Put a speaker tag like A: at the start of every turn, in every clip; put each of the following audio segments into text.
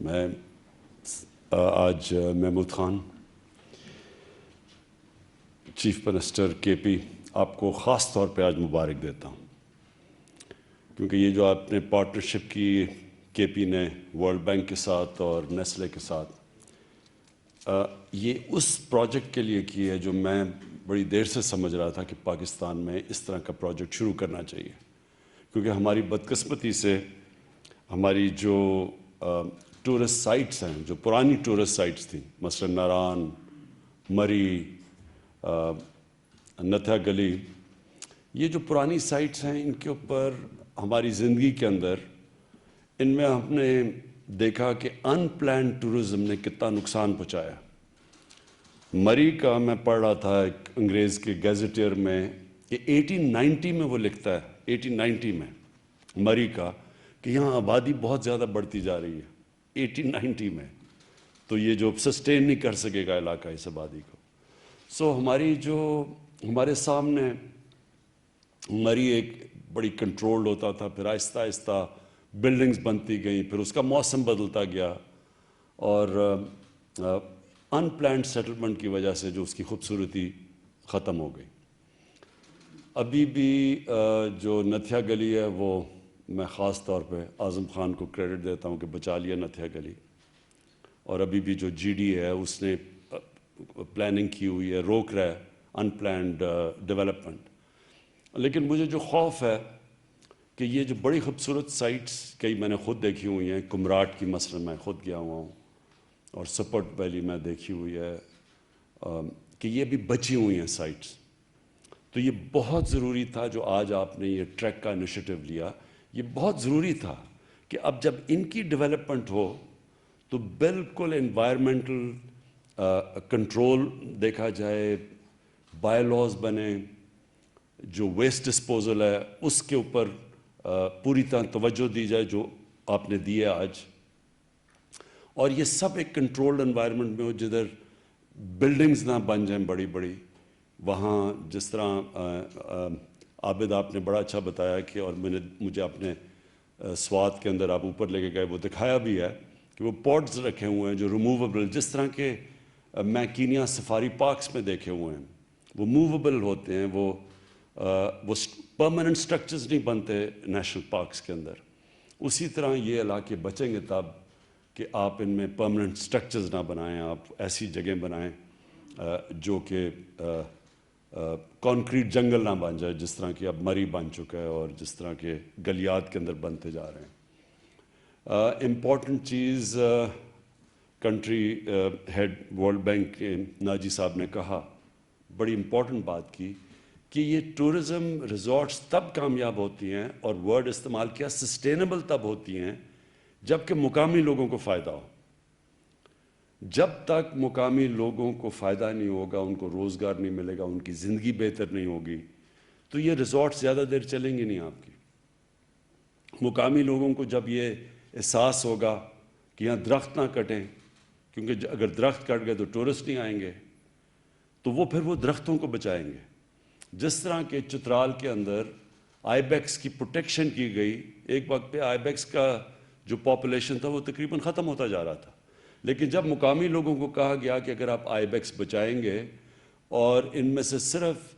A: میں آج Mahmood Khan chief minister کے پی آپ کو خاص طور پہ آج مبارک دیتا ہوں، کیونکہ یہ جو آپ نے پارٹنرشپ کی کے پی نے ورلڈ بینک کے ساتھ اور نیسلے کے ساتھ، یہ اس پروجیکٹ کے لیے کی ہے جو میں بڑی دیر سے سمجھ رہا تھا کہ پاکستان میں اس طرح کا پروجیکٹ شروع کرنا چاہیے، کیونکہ ہماری بدقسمتی سے ہماری جو ٹورسٹ سائٹس ہیں، جو پرانی ٹورسٹ سائٹس تھیں، مثلا ناران، مری، نتھیا گلی، یہ جو پرانی سائٹس ہیں ان کے اوپر ہماری زندگی کے اندر ان میں ہم نے دیکھا کہ ان پلانڈ ٹورزم نے کتنا نقصان پہنچایا۔ مری کا میں پڑھ رہا تھا ایک انگریز کے گیزیٹیئر میں کہ 1890 میں وہ لکھتا ہے، 1890 میں مری کا، کہ یہاں آبادی بہت زیادہ بڑھتی جا رہی ہے 1890 میں، تو یہ جو سسٹین نہیں کر سکے گا علاقہ اس آبادی کو۔ سو ہمارے سامنے مری ایک بڑی کنٹرولڈ ہوتا تھا، پھر آہستہ آہستہ بلڈنگز بنتی گئیں، پھر اس کا موسم بدلتا گیا، اور ان پلانڈ سیٹلمنٹ کی وجہ سے جو اس کی خوبصورتی ختم ہو گئی۔ ابھی بھی جو نتھیا گلی ہے وہ میں خاص طور پہ اعظم خان کو کریڈٹ دیتا ہوں کہ بچا لیا نتھیا گلی، اور ابھی بھی جو جی ڈی ہے اس نے پلاننگ کی ہوئی ہے، روک رہا ہے ان پلانڈ ڈیولپمنٹ۔ لیکن مجھے جو خوف ہے کہ یہ جو بڑی خوبصورت سائٹس کئی میں نے خود دیکھی ہوئی ہیں، کمراٹ کی مثلا میں خود گیا ہوا ہوں، اور سپورٹ ویلی میں دیکھی ہوئی ہے، کہ یہ بھی بچی ہوئی ہیں سائٹس۔ تو یہ بہت ضروری تھا جو آج آپ نے یہ ٹریک کا انیشیٹو لیا، یہ بہت ضروری تھا کہ اب جب ان کی ڈیولپمنٹ ہو تو بالکل انوائرمنٹل کنٹرول دیکھا جائے، بائی لاز بنے، جو ویسٹ ڈسپوزل ہے اس کے اوپر پوری طرح توجہ دی جائے جو آپ نے دی ہے آج، اور یہ سب ایک کنٹرولڈ انوائرمنٹ میں ہو جدھر بلڈنگز نہ بن جائیں بڑی بڑی۔ وہاں جس طرح عابد آپ نے بڑا اچھا بتایا کہ، اور مجھے اپنے سوات کے اندر آپ اوپر لے کے گئے، وہ دکھایا بھی ہے کہ وہ پوٹس رکھے ہوئے ہیں جو ریموویبل، جس طرح کے میں کینیا سفاری پارکس میں دیکھے ہوئے ہیں، وہ موویبل ہوتے ہیں، وہ پرماننٹ سٹرکچرز نہیں بنتے نیشنل پارکس کے اندر۔ اسی طرح یہ علاقے بچیں گے تب کہ آپ ان میں پرماننٹ سٹرکچرز نہ بنائیں، آپ ایسی جگہیں بنائیں جو کہ کانکریٹ جنگل نہ بن جائے، جس طرح کہ اب مری بن چکا ہے اور جس طرح کے گلیات کے اندر بنتے جا رہے ہیں۔ امپورٹنٹ چیز کنٹری ہیڈ ورلڈ بینک کے ناجی صاحب نے کہا، بڑی امپورٹنٹ بات کی کہ یہ ٹورزم ریزورٹس تب کامیاب ہوتی ہیں، اور ورڈ استعمال کیا، سسٹینیبل تب ہوتی ہیں جب کہ مقامی لوگوں کو فائدہ ہو۔ جب تک مقامی لوگوں کو فائدہ نہیں ہوگا، ان کو روزگار نہیں ملے گا، ان کی زندگی بہتر نہیں ہوگی، تو یہ ریزورٹ زیادہ دیر چلیں گے نہیں آپ کی۔ مقامی لوگوں کو جب یہ احساس ہوگا کہ یہاں درخت نہ کٹیں، کیونکہ اگر درخت کٹ گئے تو ٹورسٹ نہیں آئیں گے، تو وہ پھر وہ درختوں کو بچائیں گے۔ جس طرح کہ چترال کے اندر آئی بیکس کی پروٹیکشن کی گئی، ایک وقت پہ آئی بیکس کا جو پاپولیشن تھا وہ تقریباً ختم ہوتا جا رہا تھا، لیکن جب مقامی لوگوں کو کہا گیا کہ اگر آپ آئی بیکس بچائیں گے اور ان میں سے صرف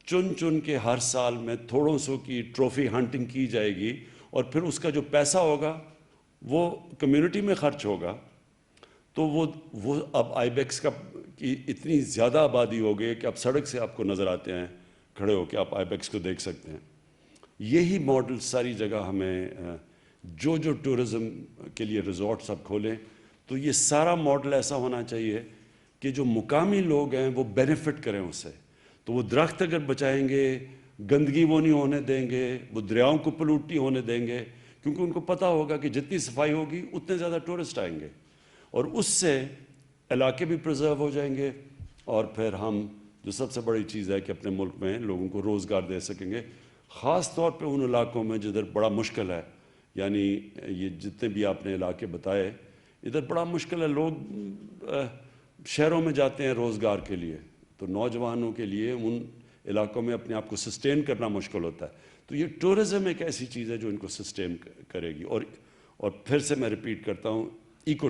A: چن کے ہر سال میں تھوڑوں سو کی ٹرافی ہنٹنگ کی جائے گی، اور پھر اس کا جو پیسہ ہوگا وہ کمیونٹی میں خرچ ہوگا، تو وہ اب آئی بیکس کی اتنی زیادہ آبادی ہو گئی کہ اب سڑک سے آپ کو نظر آتے ہیں کھڑے ہو کے، آپ آئی بیکس کو دیکھ سکتے ہیں۔ یہی ماڈل ساری جگہ ہمیں جو ٹورزم کے لیے ریزورٹس اب کھولیں، تو یہ سارا ماڈل ایسا ہونا چاہیے کہ جو مقامی لوگ ہیں وہ بینیفٹ کریں اس سے۔ تو وہ درخت اگر بچائیں گے، گندگی وہ نہیں ہونے دیں گے، وہ دریاؤں کو پلوٹ نہیں ہونے دیں گے، کیونکہ ان کو پتہ ہوگا کہ جتنی صفائی ہوگی اتنے زیادہ ٹورسٹ آئیں گے، اور اس سے علاقے بھی پرزرو ہو جائیں گے، اور پھر ہم جو سب سے بڑی چیز ہے کہ اپنے ملک میں لوگوں کو روزگار دے سکیں گے، خاص طور پہ ان علاقوں میں جدھر بڑا مشکل ہے۔ یعنی یہ جتنے بھی آپ نے علاقے بتائے، ادھر بڑا مشکل ہے، لوگ شہروں میں جاتے ہیں روزگار کے لیے، تو نوجوانوں کے لیے ان علاقوں میں اپنے آپ کو سسٹین کرنا مشکل ہوتا ہے۔ تو یہ ٹورزم ایک ایسی چیز ہے جو ان کو سسٹین کرے گی، اور پھر سے میں ریپیٹ کرتا ہوں، इको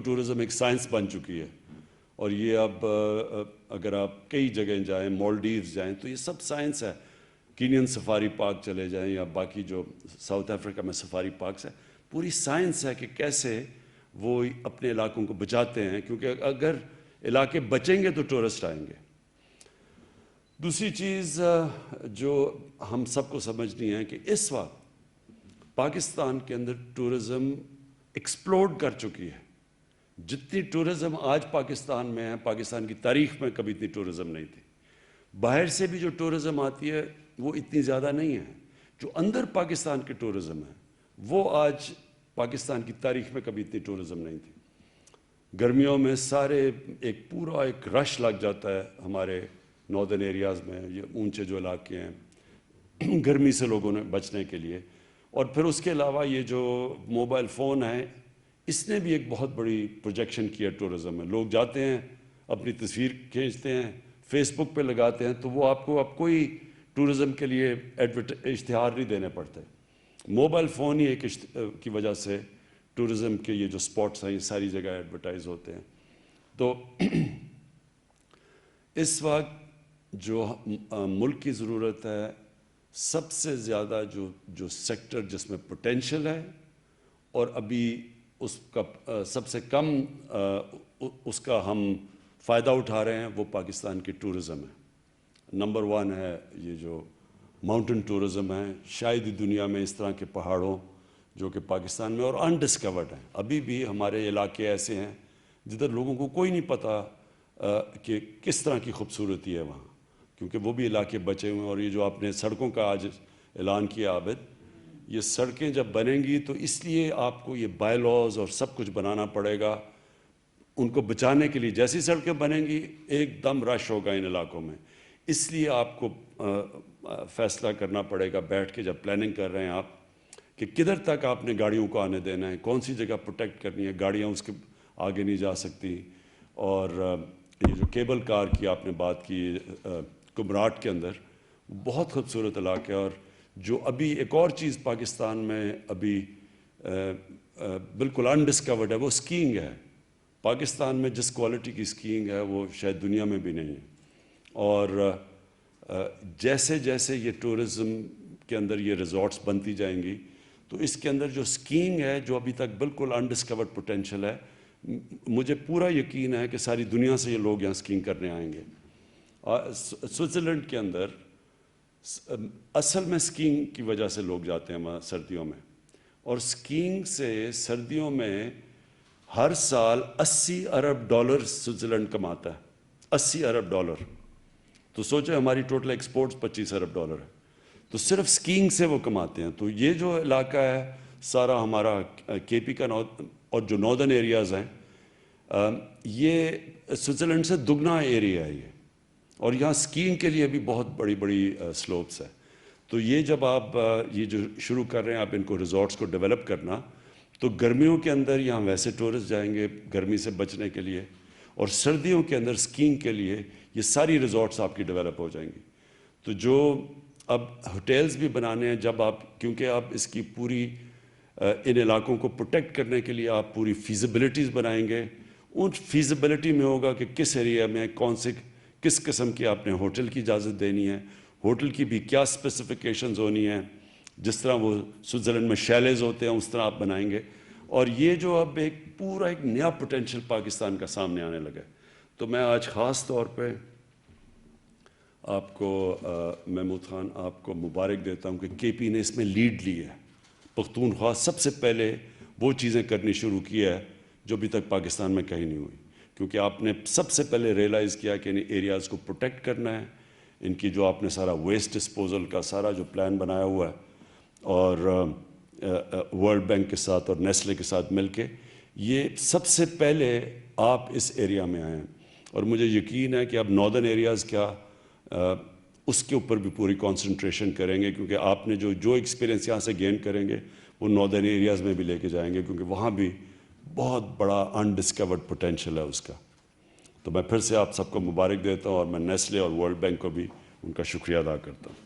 A: टूरिज़म एक साइंस बन चुकी है, और ये अब अगर आप कई जगह जाएं, मालदीव्स जाएं, तो ये सब साइंस है। कीनियन सफारी पार्क चले जाएं या बाकी जो साउथ अफ्रीका में सफारी पार्क्स है, पूरी साइंस है कि कैसे वो अपने इलाकों को बचाते हैं, क्योंकि अगर इलाके बचेंगे तो टूरिस्ट आएंगे। दूसरी चीज़ जो हम सबको समझनी है कि इस वक्त पाकिस्तान के अंदर टूरिज़म एक्सप्लोड कर चुकी है। जितनी टूरिज़म आज पाकिस्तान में है, पाकिस्तान की तारीख़ में कभी इतनी टूरिज़म नहीं थी। बाहर से भी जो टूरिज़म आती है वो इतनी ज़्यादा नहीं है। जो अंदर पाकिस्तान की टूरिज़म है वो आज पाकिस्तान की तारीख़ में कभी इतनी टूरिज़म नहीं थी। गर्मियों में सारे एक रश लग जाता है हमारे नॉर्दर्न एरियाज़ में, ये ऊंचे जो इलाके हैं गर्मी से लोगों ने बचने के लिए। और फिर उसके अलावा ये जो मोबाइल फ़ोन है, इसने भी एक बहुत बड़ी प्रोजेक्शन किया टूरिज़म में। लोग जाते हैं, अपनी तस्वीर खींचते हैं, फेसबुक पे लगाते हैं, तो वो आपको अब कोई टूरिज़म के लिए इश्तिहार नहीं देने पड़ते। मोबाइल फ़ोन ही एक की वजह से टूरिज़म के ये जो स्पॉट्स हैं ये सारी जगह एडवर्टाइज होते हैं। तो इस वक्त जो मुल्क की ज़रूरत है, सबसे ज़्यादा जो सेक्टर जिसमें पोटेंशियल है और अभी उसका सबसे कम उसका हम फ़ायदा उठा रहे हैं, वो पाकिस्तान की टूरिज़म है। नंबर 1 है ये जो माउंटेन टूरिज़म है। शायद ही दुनिया में इस तरह के पहाड़ों जो कि पाकिस्तान में और अनडिस्कवर्ड हैं। अभी भी हमारे इलाके ऐसे हैं जिधर लोगों को कोई नहीं पता कि किस तरह की खूबसूरती है वहाँ, क्योंकि वो भी इलाके बचे हुए हैं। और ये जो आपने सड़कों का आज ऐलान किया आबिद, ये सड़कें जब बनेंगी तो इसलिए आपको ये बायलॉज और सब कुछ बनाना पड़ेगा उनको बचाने के लिए। जैसी सड़कें बनेंगी एकदम रश होगा इन इलाकों में, इसलिए आपको फ़ैसला करना पड़ेगा बैठ के, जब प्लानिंग कर रहे हैं आप, कि किधर तक आपने गाड़ियों को आने देना है, कौन सी जगह प्रोटेक्ट करनी है, गाड़ियाँ उसके आगे नहीं जा सकती। और ये जो केबल कार की आपने बात की कुमराट के अंदर, बहुत खूबसूरत इलाका है। और जो अभी एक और चीज़ पाकिस्तान में अभी बिल्कुल अनडिस्कवर्ड है, वो स्कीइंग है। पाकिस्तान में जिस क्वालिटी की स्कीइंग है वो शायद दुनिया में भी नहीं है। और जैसे जैसे ये टूरिज़म के अंदर ये रिज़ॉर्ट्स बनती जाएंगी, तो इसके अंदर जो स्कीइंग है, जो अभी तक बिल्कुल अनडिस्कवर्ड पोटेंशियल है, मुझे पूरा यकीन है कि सारी दुनिया से ये लोग यहाँ स्कीइंग करने आएंगे। स्विट्ज़रलैंड के अंदर असल में स्कीइंग की वजह से लोग जाते हैं वहाँ सर्दियों में, और स्कीइंग से सर्दियों में हर साल $80 अरब स्विट्ज़रलैंड कमाता है। $80 अरब। तो सोचो हमारी टोटल एक्सपोर्ट्स $25 अरब है, तो सिर्फ स्कीइंग से वो कमाते हैं। तो ये जो इलाका है सारा हमारा केपी का और जो नॉर्दर्न एरियाज़ हैं, ये स्विट्ज़रलैंड से दुगना एरिया है ये, और यहाँ स्कीइंग के लिए भी बहुत बड़ी बड़ी स्लोप्स है। तो ये जब आप ये जो शुरू कर रहे हैं आप इनको रिज़ॉर्ट्स को डेवलप करना, तो गर्मियों के अंदर यहाँ वैसे टूरिस्ट जाएंगे गर्मी से बचने के लिए, और सर्दियों के अंदर स्कीइंग के लिए ये सारी रिज़ॉर्ट्स आपकी डेवलप हो जाएंगी। तो जो अब होटल्स भी बनाने हैं, जब आप, क्योंकि आप इसकी पूरी इन इलाकों को प्रोटेक्ट करने के लिए आप पूरी फीजिबिलिटीज़ बनाएंगे। उन फीजिबिलिटी में होगा कि किस एरिया में किस किस्म की आपने होटल की इजाज़त देनी है, होटल की भी क्या स्पेसिफिकेशंस होनी है। जिस तरह वो स्विट्ज़रलैंड में शैलेज होते हैं उस तरह आप बनाएंगे। और ये जो अब एक नया पोटेंशियल पाकिस्तान का सामने आने लगा है। तो मैं आज ख़ास तौर पे आपको महमूद ख़ान आपको मुबारक देता हूँ कि केपी ने इसमें लीड ली है। पख्तूनख्वा सबसे पहले वो चीज़ें करनी शुरू की है जो अभी तक पाकिस्तान में कहीं नहीं हुई, क्योंकि आपने सबसे पहले रियलाइज़ किया कि इन एरियाज़ को प्रोटेक्ट करना है। इनकी जो आपने सारा वेस्ट डिस्पोजल का सारा जो प्लान बनाया हुआ है, और वर्ल्ड बैंक के साथ और नेस्ले के साथ मिलके, ये सबसे पहले आप इस एरिया में आए हैं। और मुझे यकीन है कि अब नॉर्दर्न एरियाज़ क्या उसके ऊपर भी पूरी कंसंट्रेशन करेंगे, क्योंकि आपने जो एक्सपीरियंस यहाँ से गेन करेंगे वो नॉर्दर्न एरियाज़ में भी लेके जाएंगे, क्योंकि वहाँ भी बहुत बड़ा अनडिस्कवर्ड पोटेंशियल है उसका। तो मैं फिर से आप सबको मुबारक देता हूँ, और मैं नेस्ले और वर्ल्ड बैंक को भी उनका शुक्रिया अदा करता हूँ।